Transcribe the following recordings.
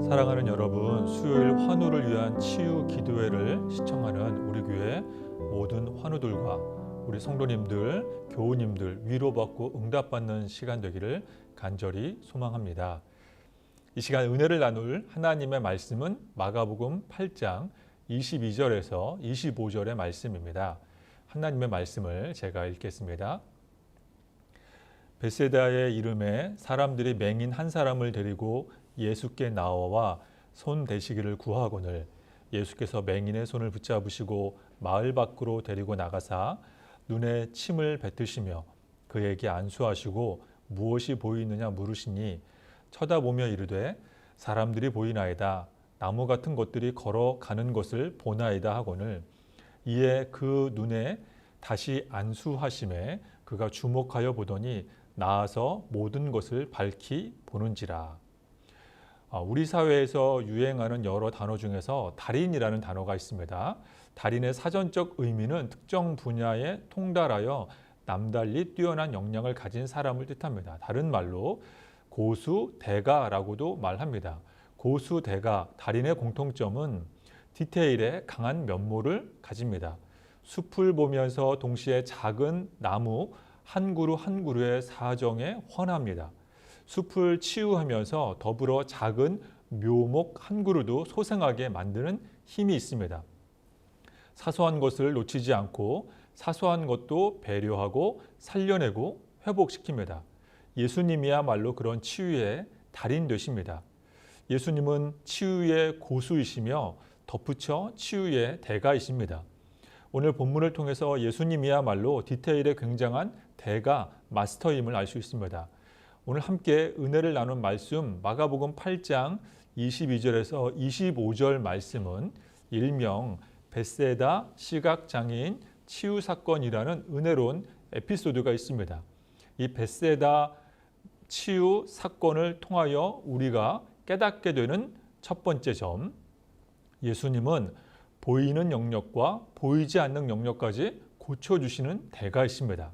사랑하는 여러분, 수요일 환우를 위한 치유 기도회를 시청하는 우리 교회 모든 환우들과 우리 성도님들, 교우님들 위로받고 응답받는 시간 되기를 간절히 소망합니다. 이 시간 은혜를 나눌 하나님의 말씀은 마가복음 8장 22절에서 25절의 말씀입니다. 하나님의 말씀을 제가 읽겠습니다. 벳세다의 이름에 사람들이 맹인 한 사람을 데리고 예수께 나와 손 대시기를 구하거늘 예수께서 맹인의 손을 붙잡으시고 마을 밖으로 데리고 나가사 눈에 침을 뱉으시며 그에게 안수하시고 무엇이 보이느냐 물으시니 쳐다보며 이르되 사람들이 보이나이다. 나무 같은 것들이 걸어가는 것을 보나이다 하거늘 이에 그 눈에 다시 안수하심에 그가 주목하여 보더니 나아서 모든 것을 밝히 보는지라. 우리 사회에서 유행하는 여러 단어 중에서 달인이라는 단어가 있습니다. 달인의 사전적 의미는 특정 분야에 통달하여 남달리 뛰어난 역량을 가진 사람을 뜻합니다. 다른 말로 고수, 대가라고도 말합니다. 고수, 대가, 달인의 공통점은 디테일에 강한 면모를 가집니다. 숲을 보면서 동시에 작은 나무 한 그루 한 그루의 사정에 헌합니다. 숲을 치유하면서 더불어 작은 묘목 한 그루도 소생하게 만드는 힘이 있습니다. 사소한 것을 놓치지 않고 사소한 것도 배려하고 살려내고 회복시킵니다. 예수님이야말로 그런 치유의 달인 되십니다. 예수님은 치유의 고수이시며 덧붙여 치유의 대가이십니다. 오늘 본문을 통해서 예수님이야말로 디테일에 굉장한 대가 마스터임을 알 수 있습니다. 오늘 함께 은혜를 나눈 말씀 마가복음 8장 22절에서 25절 말씀은 일명 벳세다 시각장애인 치유 사건이라는 은혜로운 에피소드가 있습니다. 이 벳세다 치유 사건을 통하여 우리가 깨닫게 되는 첫 번째 점, 예수님은 보이는 영역과 보이지 않는 영역까지 고쳐주시는 대가이십니다.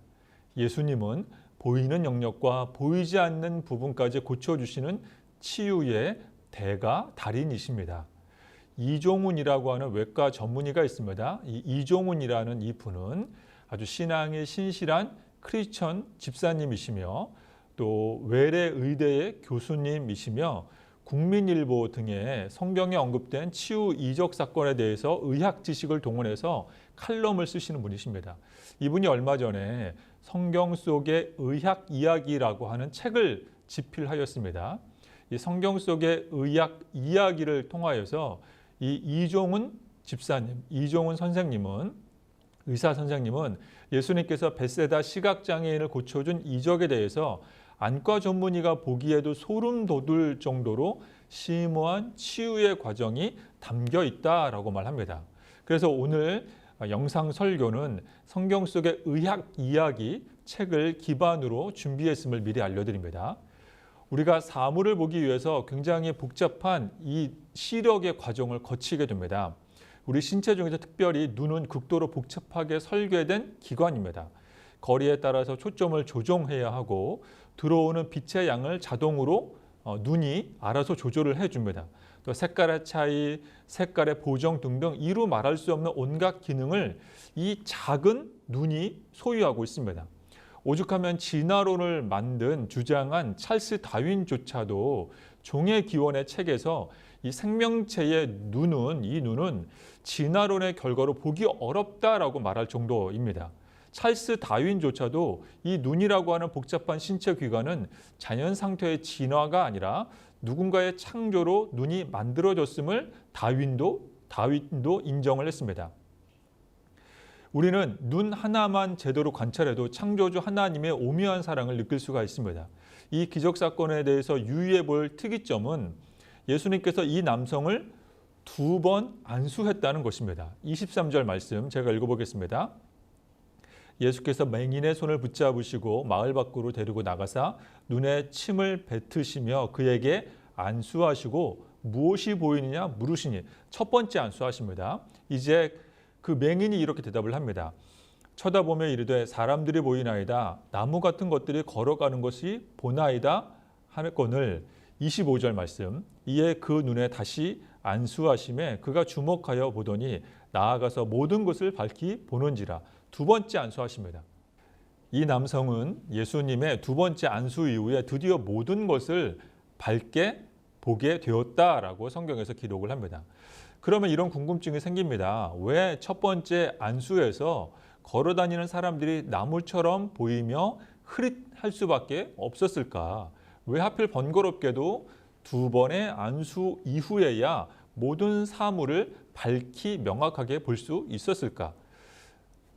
예수님은 보이는 영역과 보이지 않는 부분까지 고쳐주시는 치유의 대가 달인이십니다. 이종훈이라고 하는 외과 전문의가 있습니다. 이 이종훈이라는 이 분은 아주 신앙이 신실한 크리스천 집사님이시며 또 외래 의대의 교수님이시며 국민일보 등의 성경에 언급된 치유 이적 사건에 대해서 의학 지식을 동원해서 칼럼을 쓰시는 분이십니다. 이분이 얼마 전에 성경 속의 의학 이야기라고 하는 책을 집필하였습니다. 이 성경 속의 의학 이야기를 통하여서 이 이종훈 집사님, 이종훈 선생님은 의사 선생님은 예수님께서 벳세다 시각장애인을 고쳐준 이적에 대해서 안과 전문의가 보기에도 소름 돋을 정도로 심오한 치유의 과정이 담겨 있다라고 말합니다. 그래서 오늘 영상 설교는 성경 속의 의학 이야기 책을 기반으로 준비했음을 미리 알려드립니다. 우리가 사물을 보기 위해서 굉장히 복잡한 이 시력의 과정을 거치게 됩니다. 우리 신체 중에서 특별히 눈은 극도로 복잡하게 설계된 기관입니다. 거리에 따라서 초점을 조정해야 하고 들어오는 빛의 양을 자동으로 눈이 알아서 조절을 해줍니다. 또 색깔의 차이, 색깔의 보정 등등 이루 말할 수 없는 온갖 기능을 이 작은 눈이 소유하고 있습니다. 오죽하면 진화론을 주장한 찰스 다윈조차도 종의 기원의 책에서 이 생명체의 눈은 진화론의 결과로 보기 어렵다라고 말할 정도입니다. 찰스 다윈조차도 이 눈이라고 하는 복잡한 신체 기관은 자연 상태의 진화가 아니라 누군가의 창조로 눈이 만들어졌음을 다윈도 인정을 했습니다. 우리는 눈 하나만 제대로 관찰해도 창조주 하나님의 오묘한 사랑을 느낄 수가 있습니다. 이 기적 사건에 대해서 유의해 볼 특이점은 예수님께서 이 남성을 2번 안수했다는 것입니다. 23절 말씀 제가 읽어보겠습니다. 예수께서 맹인의 손을 붙잡으시고 마을 밖으로 데리고 나가사 눈에 침을 뱉으시며 그에게 안수하시고 무엇이 보이느냐 물으시니 첫 번째 안수하십니다. 이제 그 맹인이 이렇게 대답을 합니다. 쳐다보며 이르되 사람들이 보이나이다. 나무 같은 것들이 걸어가는 것이 보나이다 하거늘 25절 말씀. 이에 그 눈에 다시 안수하심에 그가 주목하여 보더니 나아가서 모든 것을 밝히 보는지라. 두 번째 안수하십니다. 이 남성은 예수님의 두 번째 안수 이후에 드디어 모든 것을 밝게 보게 되었다라고 성경에서 기록을 합니다. 그러면 이런 궁금증이 생깁니다. 왜 첫 번째 안수에서 걸어다니는 사람들이 나무처럼 보이며 흐릿할 수밖에 없었을까? 왜 하필 번거롭게도 두 번의 안수 이후에야 모든 사물을 밝히 명확하게 볼 수 있었을까?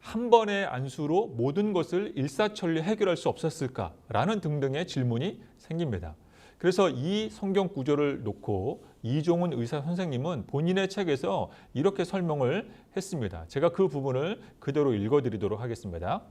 한 번의 안수로 모든 것을 일사천리 해결할 수 없었을까라는 등등의 질문이 생깁니다. 그래서 이 성경 구절을 놓고 이종훈 의사 선생님은 본인의 책에서 이렇게 설명을 했습니다. 제가 그 부분을 그대로 읽어드리도록 하겠습니다.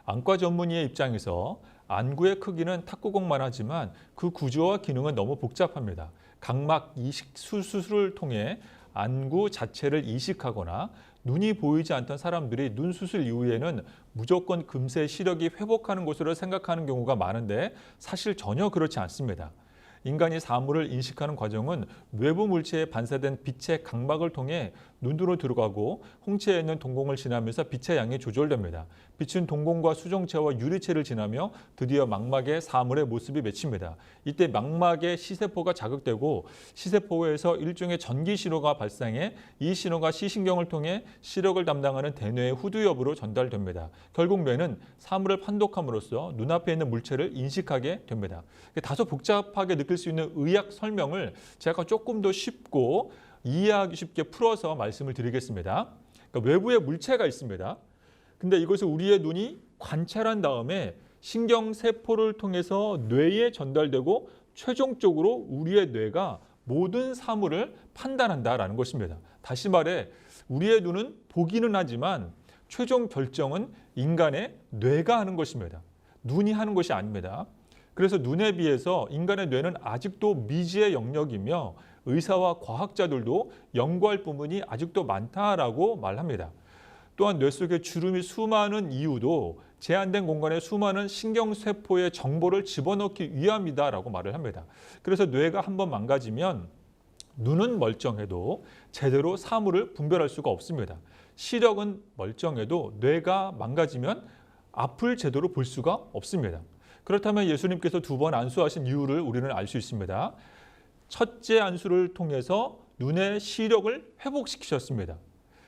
안과 전문의의 입장에서 안구의 크기는 탁구공만 하지만 그 구조와 기능은 너무 복잡합니다. 각막 이식 수술을 통해 안구 자체를 이식하거나 눈이 보이지 않던 사람들이 눈 수술 이후에는 무조건 금세 시력이 회복하는 것으로 생각하는 경우가 많은데 사실 전혀 그렇지 않습니다. 인간이 사물을 인식하는 과정은 외부 물체에 반사된 빛의 각막을 통해 눈으로 들어가고 홍채에 있는 동공을 지나면서 빛의 양이 조절됩니다. 빛은 동공과 수정체와 유리체를 지나며 드디어 망막에 사물의 모습이 맺힙니다. 이때 망막의 시세포가 자극되고 시세포에서 일종의 전기 신호가 발생해 이 신호가 시신경을 통해 시력을 담당하는 대뇌의 후두엽으로 전달됩니다. 결국 뇌는 사물을 판독함으로써 눈앞에 있는 물체를 인식하게 됩니다. 다소 복잡하게 느낄 수 있는 의학 설명을 제가 조금 더 쉽고 이해하기 쉽게 풀어서 말씀을 드리겠습니다. 그러니까 외부에 물체가 있습니다. 근데 이것을 우리의 눈이 관찰한 다음에 신경세포를 통해서 뇌에 전달되고 최종적으로 우리의 뇌가 모든 사물을 판단한다라는 것입니다. 다시 말해 우리의 눈은 보기는 하지만 최종 결정은 인간의 뇌가 하는 것입니다. 눈이 하는 것이 아닙니다. 그래서 눈에 비해서 인간의 뇌는 아직도 미지의 영역이며 의사와 과학자들도 연구할 부분이 아직도 많다라고 말합니다. 또한 뇌 속에 주름이 수많은 이유도 제한된 공간에 수많은 신경세포의 정보를 집어넣기 위함이다라고 말을 합니다. 그래서 뇌가 한번 망가지면 눈은 멀쩡해도 제대로 사물을 분별할 수가 없습니다. 시력은 멀쩡해도 뇌가 망가지면 앞을 제대로 볼 수가 없습니다. 그렇다면 예수님께서 두 번 안수하신 이유를 우리는 알 수 있습니다. 첫째 안수를 통해서 눈의 시력을 회복시키셨습니다.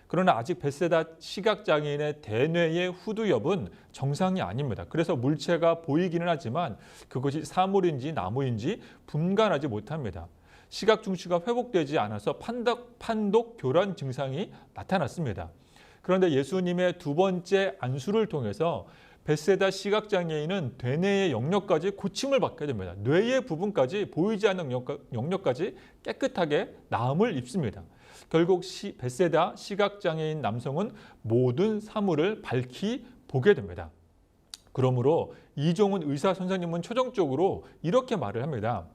그러나 아직 벳세다 시각장애인의 대뇌의 후두엽은 정상이 아닙니다. 그래서 물체가 보이기는 하지만 그것이 사물인지 나무인지 분간하지 못합니다. 시각 중추가 회복되지 않아서 판독 교란 증상이 나타났습니다. 그런데 예수님의 두 번째 안수를 통해서 벳세다 시각장애인은 대뇌의 영역까지 고침을 받게 됩니다. 뇌의 부분까지 보이지 않는 영역까지 깨끗하게 나음을 입습니다. 결국 벳세다 시각장애인 남성은 모든 사물을 밝히 보게 됩니다. 그러므로 이종훈 의사 선생님은 최종적으로 이렇게 말을 합니다.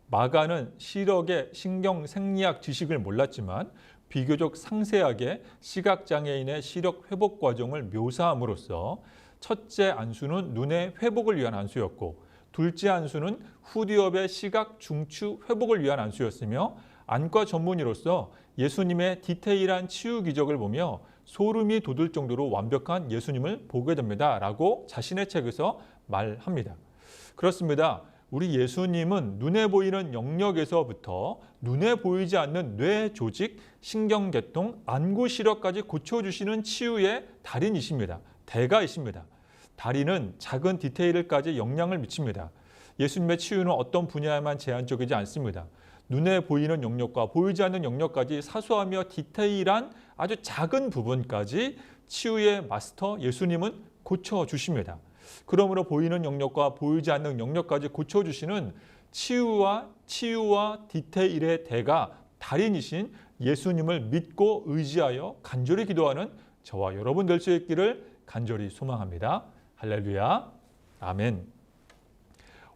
마가는 시력의 신경 생리학 지식을 몰랐지만 비교적 상세하게 시각장애인의 시력 회복 과정을 묘사함으로써 첫째 안수는 눈의 회복을 위한 안수였고 둘째 안수는 후두엽의 시각 중추 회복을 위한 안수였으며 안과 전문의로서 예수님의 디테일한 치유 기적을 보며 소름이 돋을 정도로 완벽한 예수님을 보게 됩니다. 라고 자신의 책에서 말합니다. 그렇습니다. 우리 예수님은 눈에 보이는 영역에서부터 눈에 보이지 않는 뇌 조직, 신경계통, 안구 시력까지 고쳐주시는 치유의 달인이십니다. 대가이십니다. 달인은 작은 디테일까지 영향을 미칩니다. 예수님의 치유는 어떤 분야에만 제한적이지 않습니다. 눈에 보이는 영역과 보이지 않는 영역까지 사소하며 디테일한 아주 작은 부분까지 치유의 마스터 예수님은 고쳐주십니다. 그러므로 보이는 영역과 보이지 않는 영역까지 고쳐주시는 치유와 디테일의 대가 달인이신 예수님을 믿고 의지하여 간절히 기도하는 저와 여러분 될 수 있기를 간절히 소망합니다. 할렐루야. 아멘.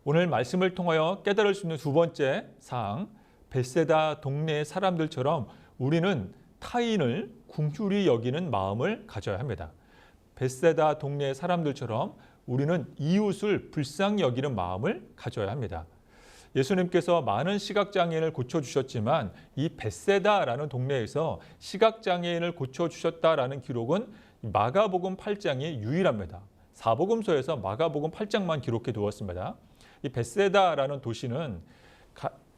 오늘 말씀을 통하여 깨달을 수 있는 두 번째 사항, 벳세다 동네의 사람들처럼 우리는 타인을 긍휼히 여기는 마음을 가져야 합니다. 벳세다 동네의 사람들처럼 우리는 이웃을 불쌍히 여기는 마음을 가져야 합니다. 예수님께서 많은 시각장애인을 고쳐주셨지만 이 벳세다라는 동네에서 시각장애인을 고쳐주셨다라는 기록은 마가복음 8장이 유일합니다. 사복음서에서 마가복음 8장만 기록해 두었습니다. 이 벳세다라는 도시는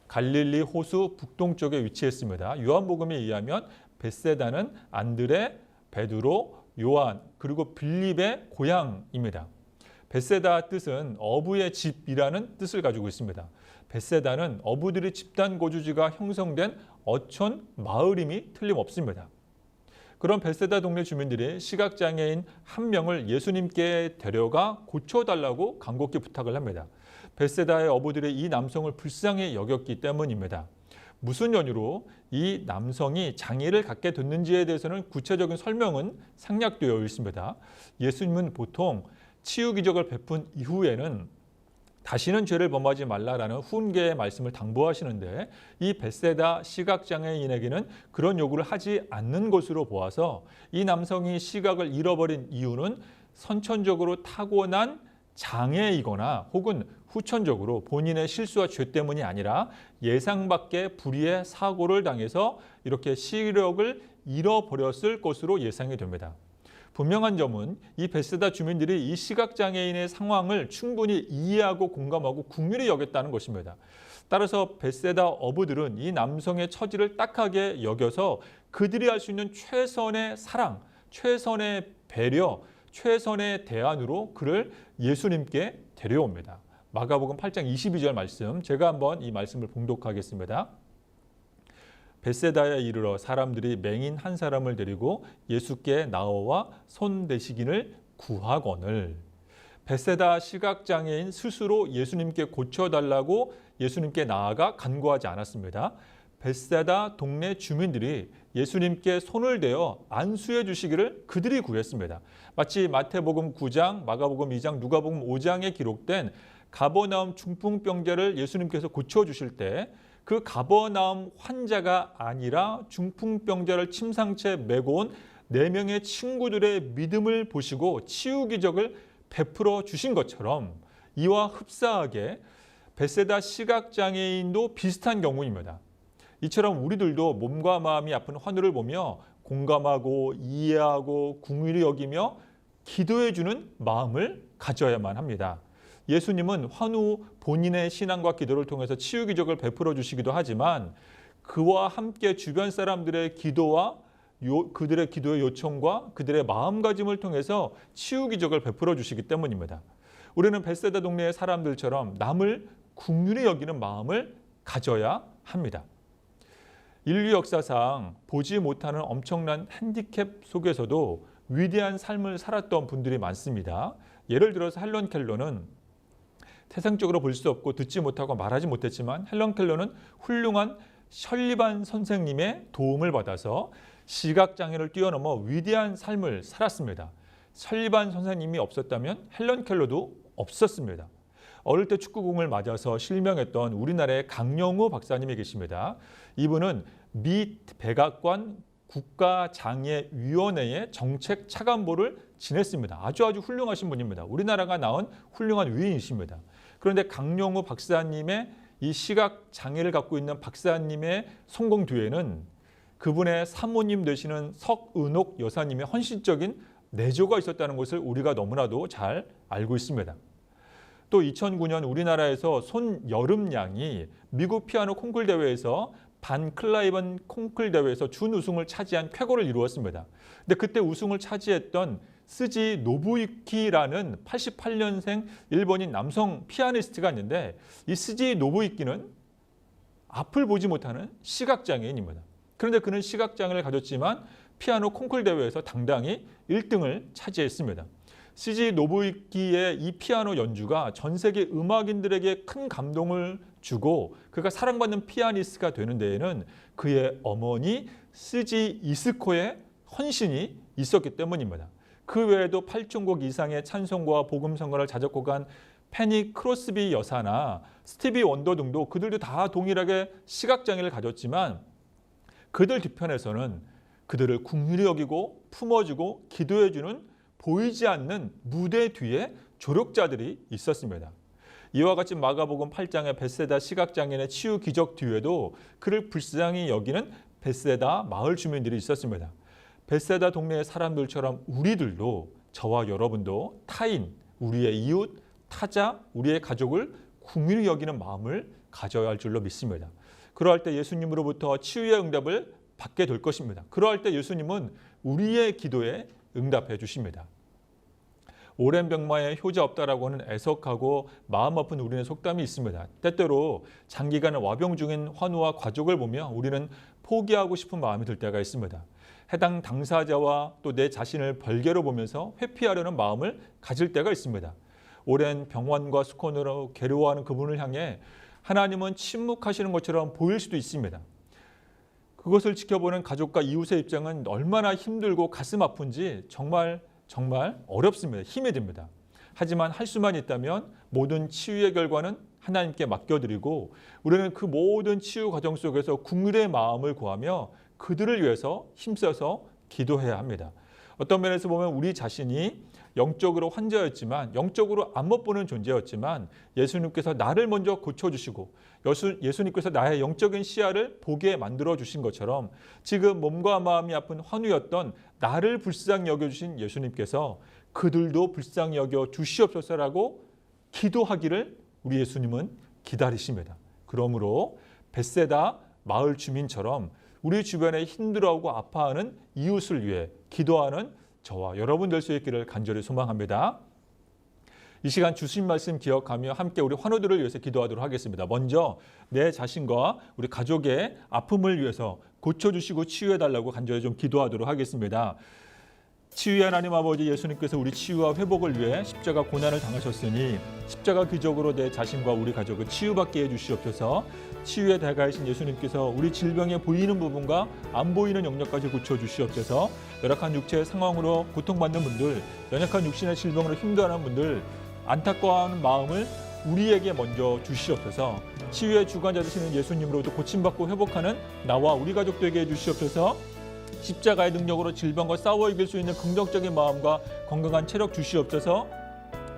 갈릴리 호수 북동쪽에 위치했습니다. 요한복음에 의하면 벳세다는 안드레, 베드로, 요한 그리고 빌립의 고향입니다. 벳세다 뜻은 어부의 집이라는 뜻을 가지고 있습니다. 벳세다는 어부들의 집단 거주지가 형성된 어촌 마을임이 틀림없습니다. 그런 벳세다 동네 주민들이 시각장애인 한 명을 예수님께 데려가 고쳐달라고 간곡히 부탁을 합니다. 벳세다의 어부들이 이 남성을 불쌍히 여겼기 때문입니다. 무슨 연유로 이 남성이 장애를 갖게 됐는지에 대해서는 구체적인 설명은 생략되어 있습니다. 예수님은 보통 치유 기적을 베푼 이후에는 다시는 죄를 범하지 말라라는 훈계의 말씀을 당부하시는데 이 벳세다 시각장애인에게는 그런 요구를 하지 않는 것으로 보아서 이 남성이 시각을 잃어버린 이유는 선천적으로 타고난 장애이거나 혹은 후천적으로 본인의 실수와 죄 때문이 아니라 예상 밖의 불의의 사고를 당해서 이렇게 시력을 잃어버렸을 것으로 예상이 됩니다. 분명한 점은 이 벳세다 주민들이 이 시각장애인의 상황을 충분히 이해하고 공감하고 긍휼히 여겼다는 것입니다. 따라서 벳세다 어부들은 이 남성의 처지를 딱하게 여겨서 그들이 할 수 있는 최선의 사랑, 최선의 배려, 최선의 대안으로 그를 예수님께 데려옵니다. 마가복음 8장 22절 말씀, 제가 한번 이 말씀을 봉독하겠습니다. 벳세다에 이르러 사람들이 맹인 한 사람을 데리고 예수께 나와 손 대시기를 구하거늘. 벳세다 시각장애인 스스로 예수님께 고쳐달라고 예수님께 나아가 간구하지 않았습니다. 벳세다 동네 주민들이 예수님께 손을 대어 안수해 주시기를 그들이 구했습니다. 마치 마태복음 9장, 마가복음 2장, 누가복음 5장에 기록된 가버나움 중풍병자를 예수님께서 고쳐주실 때 그 가버나움 환자가 아니라 중풍병자를 침상채 메고 온 4명의 친구들의 믿음을 보시고 치유 기적을 베풀어 주신 것처럼 이와 흡사하게 벳세다 시각장애인도 비슷한 경우입니다. 이처럼 우리들도 몸과 마음이 아픈 환우를 보며 공감하고 이해하고 긍휼히 여기며 기도해 주는 마음을 가져야만 합니다. 예수님은 환우 본인의 신앙과 기도를 통해서 치유 기적을 베풀어 주시기도 하지만 그와 함께 주변 사람들의 기도와 그들의 기도의 요청과 그들의 마음가짐을 통해서 치유 기적을 베풀어 주시기 때문입니다. 우리는 벳세다 동네의 사람들처럼 남을 긍휼히 여기는 마음을 가져야 합니다. 인류 역사상 보지 못하는 엄청난 핸디캡 속에서도 위대한 삶을 살았던 분들이 많습니다. 예를 들어서 헬런 켈러는 태생적으로 볼 수 없고 듣지 못하고 말하지 못했지만 헬런 켈러는 훌륭한 설리반 선생님의 도움을 받아서 시각장애를 뛰어넘어 위대한 삶을 살았습니다. 설리반 선생님이 없었다면 헬런 켈러도 없었습니다. 어릴 때 축구공을 맞아서 실명했던 우리나라의 강영우 박사님이 계십니다. 이분은 미 백악관 국가장애위원회의 정책 차관보를 지냈습니다. 아주 훌륭하신 분입니다. 우리나라가 낳은 훌륭한 위인이십니다. 그런데 강영우 박사님의 이 시각장애를 갖고 있는 박사님의 성공 뒤에는 그분의 사모님 되시는 석은옥 여사님의 헌신적인 내조가 있었다는 것을 우리가 너무나도 잘 알고 있습니다. 또 2009년 우리나라에서 손여름 양이 미국 피아노 콩쿨 대회에서 반 클라이번 콩쿨 대회에서 준우승을 차지한 쾌거를 이루었습니다. 근데 그때 우승을 차지했던 스지 노부이키라는 88년생 일본인 남성 피아니스트가 있는데 이 스지 노부이키는 앞을 보지 못하는 시각장애인입니다. 그런데 그는 시각장애를 가졌지만 피아노 콩쿨 대회에서 당당히 1등을 차지했습니다. 스지 노부이키의 이 피아노 연주가 전 세계 음악인들에게 큰 감동을 주고 그가 사랑받는 피아니스트가 되는 데에는 그의 어머니 스지 이스코의 헌신이 있었기 때문입니다. 그 외에도 8천곡 이상의 찬송과 복음성가를 자작곡한 페니 크로스비 여사나 스티비 원더 등도 그들도 다 동일하게 시각장애를 가졌지만 그들 뒤편에서는 그들을 긍휼히 여기고 품어주고 기도해주는 보이지 않는 무대 뒤에 조력자들이 있었습니다. 이와 같이 마가복음 8장의 벳세다 시각장애인의 치유 기적 뒤에도 그를 불쌍히 여기는 벳세다 마을 주민들이 있었습니다. 벳세다 동네의 사람들처럼 우리들도, 저와 여러분도 타인, 우리의 이웃, 타자, 우리의 가족을 긍휼히 여기는 마음을 가져야 할 줄로 믿습니다. 그러할 때 예수님으로부터 치유의 응답을 받게 될 것입니다. 그러할 때 예수님은 우리의 기도에 응답해 주십니다. 오랜 병마에 효자 없다라고 하는 애석하고 마음 아픈 우리의 속담이 있습니다. 때때로 장기간 와병 중인 환우와 가족을 보며 우리는 포기하고 싶은 마음이 들 때가 있습니다. 해당 당사자와 또 내 자신을 벌개로 보면서 회피하려는 마음을 가질 때가 있습니다. 오랜 병환과 수건으로 괴로워하는 그분을 향해 하나님은 침묵하시는 것처럼 보일 수도 있습니다. 그것을 지켜보는 가족과 이웃의 입장은 얼마나 힘들고 가슴 아픈지 정말 어렵습니다. 힘이 듭니다. 하지만 할 수만 있다면 모든 치유의 결과는 하나님께 맡겨드리고 우리는 그 모든 치유 과정 속에서 긍휼의 마음을 구하며 그들을 위해서 힘써서 기도해야 합니다. 어떤 면에서 보면 우리 자신이 영적으로 환자였지만, 영적으로 안 못 보는 존재였지만 예수님께서 나를 먼저 고쳐주시고 예수님께서 나의 영적인 시야를 보게 만들어주신 것처럼 지금 몸과 마음이 아픈 환우였던 나를 불쌍히 여겨주신 예수님께서 그들도 불쌍히 여겨 주시옵소서라고 기도하기를 우리 예수님은 기다리십니다. 그러므로 벳세다 마을 주민처럼 우리 주변에 힘들어하고 아파하는 이웃을 위해 기도하는 저와 여러분 될 수 있기를 간절히 소망합니다. 이 시간 주신 말씀 기억하며 함께 우리 환우들을 위해서 기도하도록 하겠습니다. 먼저 내 자신과 우리 가족의 아픔을 위해서 고쳐주시고 치유해달라고 간절히 좀 기도하도록 하겠습니다. 치유의 하나님 아버지, 예수님께서 우리 치유와 회복을 위해 십자가 고난을 당하셨으니 십자가 기적으로 내 자신과 우리 가족을 치유받게 해주시옵소서. 치유의 대가이신 예수님께서 우리 질병에 보이는 부분과 안 보이는 영역까지 고쳐주시옵소서. 열악한 육체의 상황으로 고통받는 분들, 연약한 육신의 질병으로 힘들어하는 분들, 안타까워하는 마음을 우리에게 먼저 주시옵소서. 치유의 주관자 되시는 예수님으로부터 고침받고 회복하는 나와 우리 가족들에게 해주시옵소서. 십자가의 능력으로 질병과 싸워 이길 수 있는 긍정적인 마음과 건강한 체력 주시옵소서.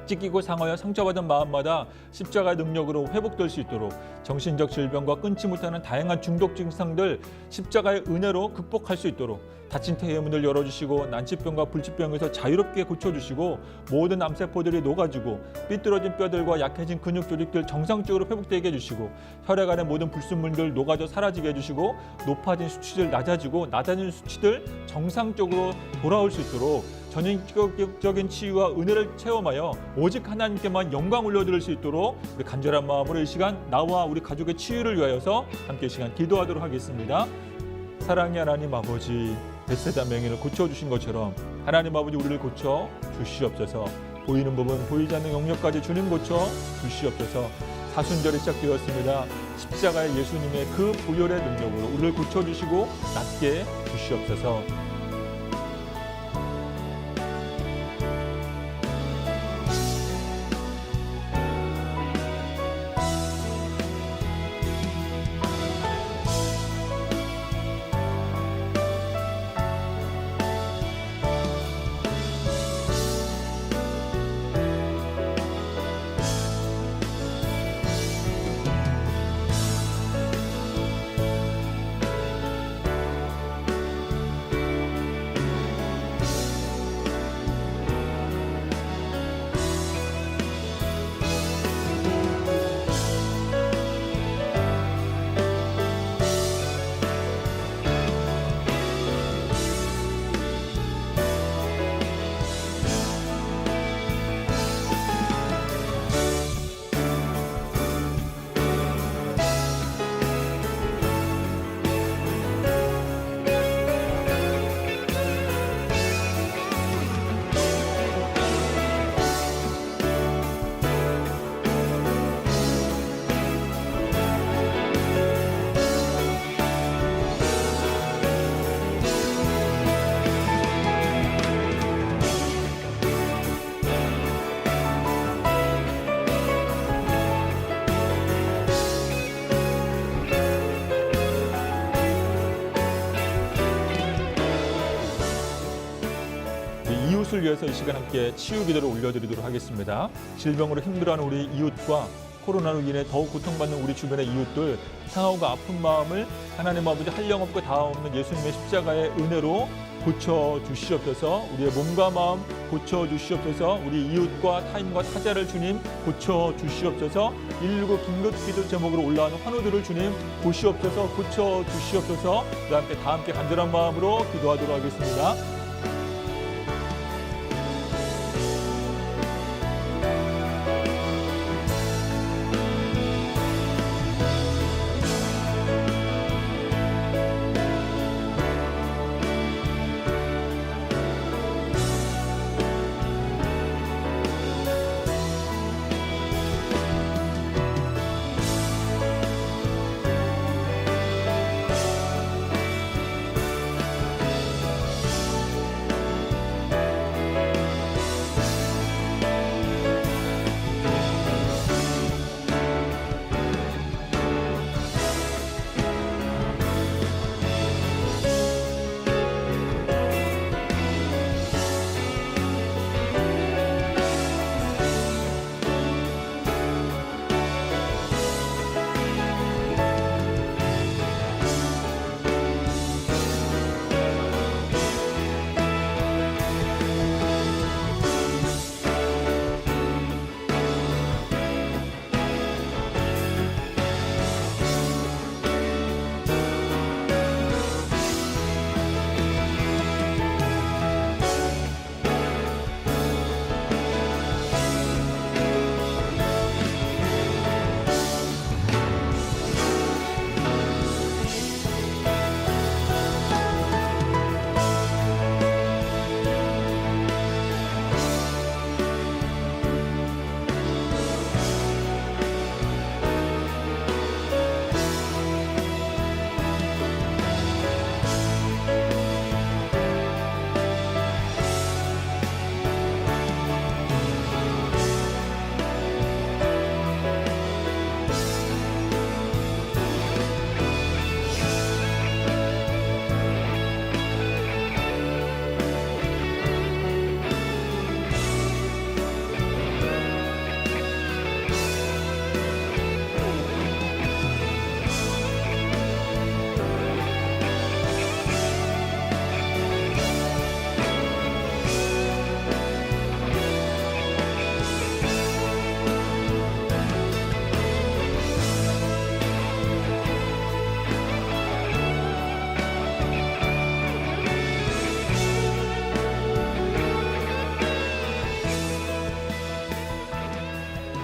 찢기고 상하여 상처받은 마음마다 십자가의 능력으로 회복될 수 있도록 정신적 질병과 끊지 못하는 다양한 중독 증상들 십자가의 은혜로 극복할 수 있도록 다친 태의 문을 열어주시고 난치병과 불치병에서 자유롭게 고쳐주시고 모든 암세포들이 녹아지고 삐뚤어진 뼈들과 약해진 근육 조직들 정상적으로 회복되게 해주시고 혈액 안의 모든 불순물들 녹아져 사라지게 해주시고 높아진 수치들 낮아진 수치들 정상적으로 돌아올 수 있도록 전인격적인 치유와 은혜를 체험하여 오직 하나님께만 영광 올려드릴 수 있도록 우리 간절한 마음으로 이 시간 나와 우리 가족의 치유를 위하여서 함께 이 시간 기도하도록 하겠습니다. 사랑의 하나님 아버지, 벳세다 맹인을 고쳐주신 것처럼 하나님 아버지 우리를 고쳐 주시옵소서. 보이는 부분 보이지 않는 영역까지 주님 고쳐 주시옵소서. 사순절이 시작되었습니다. 십자가의 예수님의 그 보혈의 능력으로 우리를 고쳐주시고 낫게 주시옵소서. 이웃을 위해서 이 시간 함께 치유 기도를 올려드리도록 하겠습니다. 질병으로 힘들어하는 우리 이웃과 코로나로 인해 더욱 고통받는 우리 주변의 이웃들, 상하오가 아픈 마음을 하나님 아버지 한량없고 다함없는 예수님의 십자가의 은혜로 고쳐주시옵소서. 우리의 몸과 마음 고쳐주시옵소서. 우리 이웃과 타인과 타자를 주님 고쳐주시옵소서. 119 긴급기도 제목으로 올라오는 환우들을 주님 보시옵소서. 고쳐주시옵소서. 다 함께 간절한 마음으로 기도하도록 하겠습니다.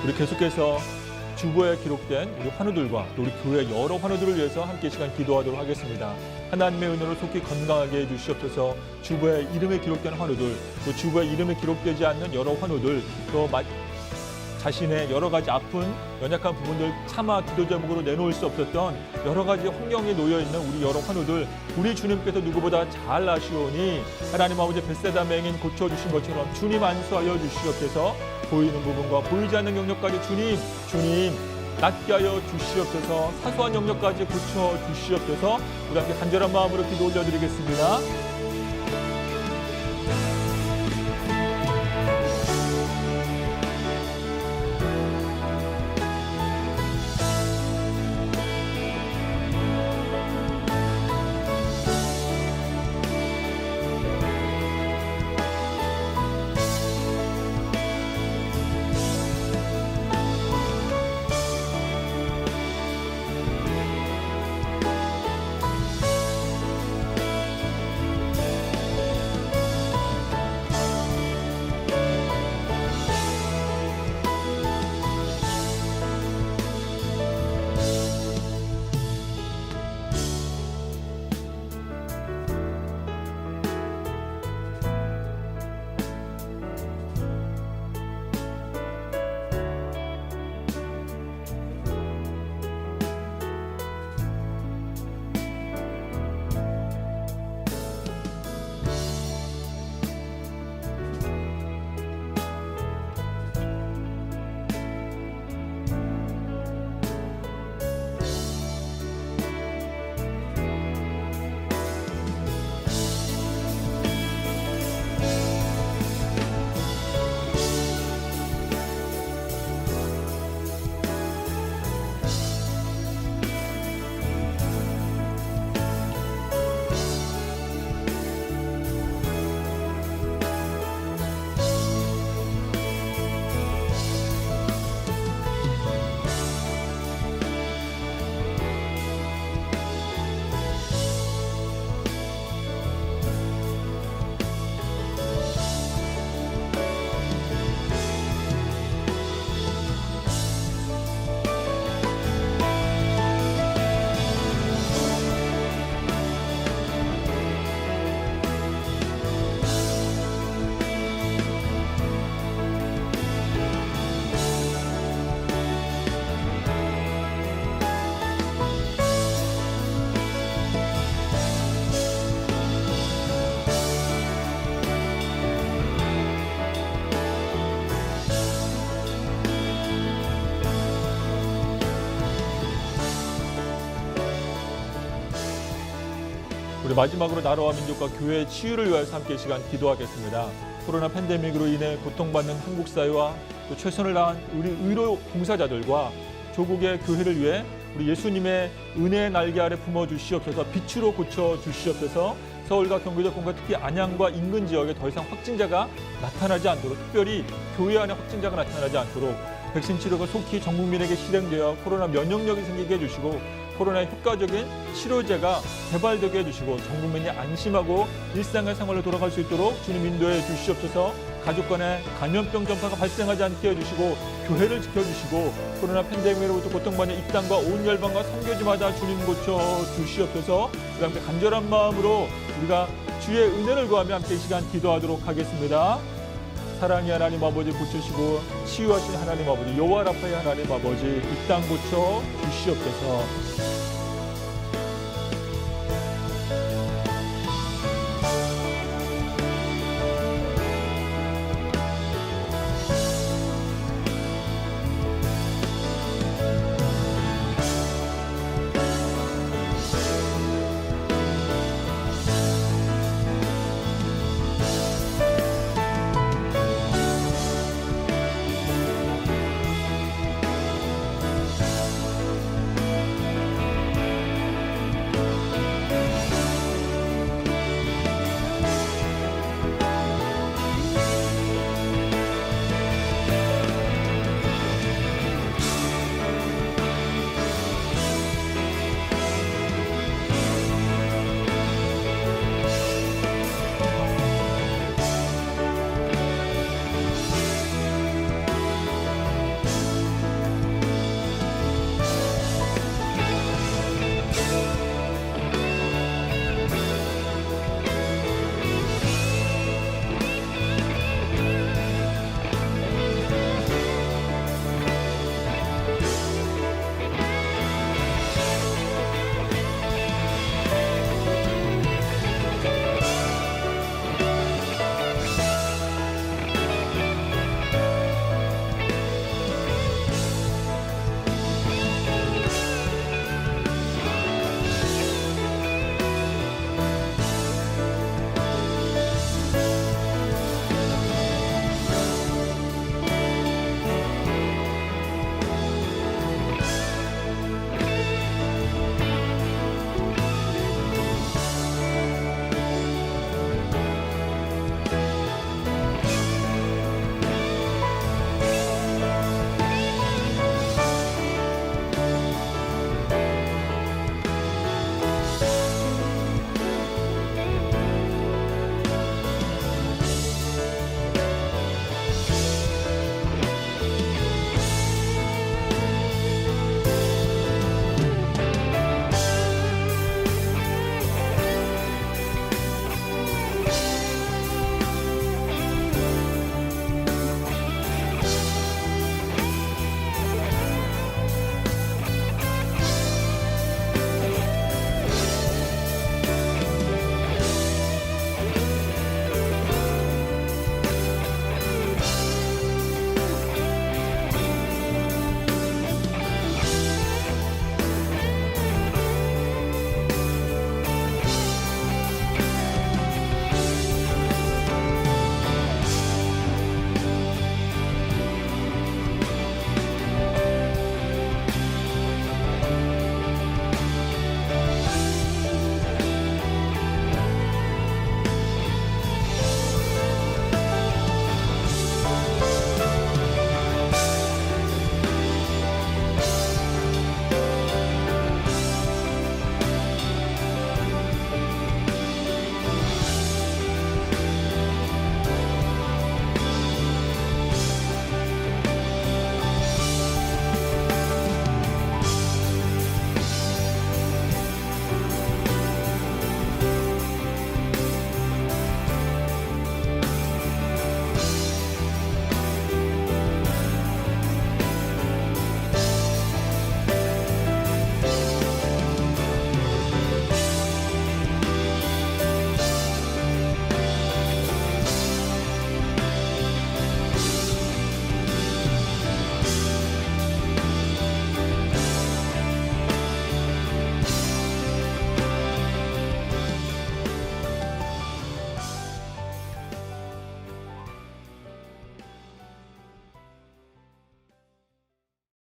우리 계속해서 주보에 기록된 우리 환우들과 또 우리 교회 여러 환우들을 위해서 함께 시간 기도하도록 하겠습니다. 하나님의 은혜로 속히 건강하게 해주시옵소서. 주보에 이름에 기록된 환우들, 또 주보에 이름에 기록되지 않는 여러 환우들, 또 자신의 여러 가지 아픈 연약한 부분들 차마 기도 제목으로 내놓을 수 없었던 여러 가지 환경에 놓여 있는 우리 여러 환우들, 우리 주님께서 누구보다 잘 아시오니 하나님 아버지 벳세다 맹인 고쳐주신 것처럼 주님 안수하여 주시옵소서. 보이는 부분과 보이지 않는 영역까지 주님 낫게 하여 주시옵소서. 사소한 영역까지 고쳐 주시옵소서. 우리 함께 간절한 마음으로 기도 올려드리겠습니다. 우리 마지막으로 나라와 민족과 교회의 치유를 위해서 함께 이 시간 기도하겠습니다. 코로나 팬데믹으로 인해 고통받는 한국 사회와 또 최선을 다한 우리 의료 봉사자들과 조국의 교회를 위해 우리 예수님의 은혜의 날개 아래 품어 주시옵소서. 빛으로 고쳐 주시옵소서. 서울과 경기도권과 특히 안양과 인근 지역에 더 이상 확진자가 나타나지 않도록, 특별히 교회 안에 확진자가 나타나지 않도록 백신 치료가 속히 전 국민에게 실행되어 코로나 면역력이 생기게 해주시고 코로나의 효과적인 치료제가 개발되게 해주시고 전 국민이 안심하고 일상의 생활로 돌아갈 수 있도록 주님 인도해 주시옵소서. 가족 간에 감염병 전파가 발생하지 않게 해주시고 교회를 지켜주시고 코로나 팬데믹으로부터 고통받는 이 땅과 온 열방과 선교지마다 주님 고쳐 주시옵소서. 우리 함께 간절한 마음으로 우리가 주의 은혜를 구하며 함께 이 시간 기도하도록 하겠습니다. 사랑의 하나님 아버지 고치시고 치유하신 하나님 아버지 여호와 라파의 하나님 아버지 이 땅 고쳐 주시옵소서.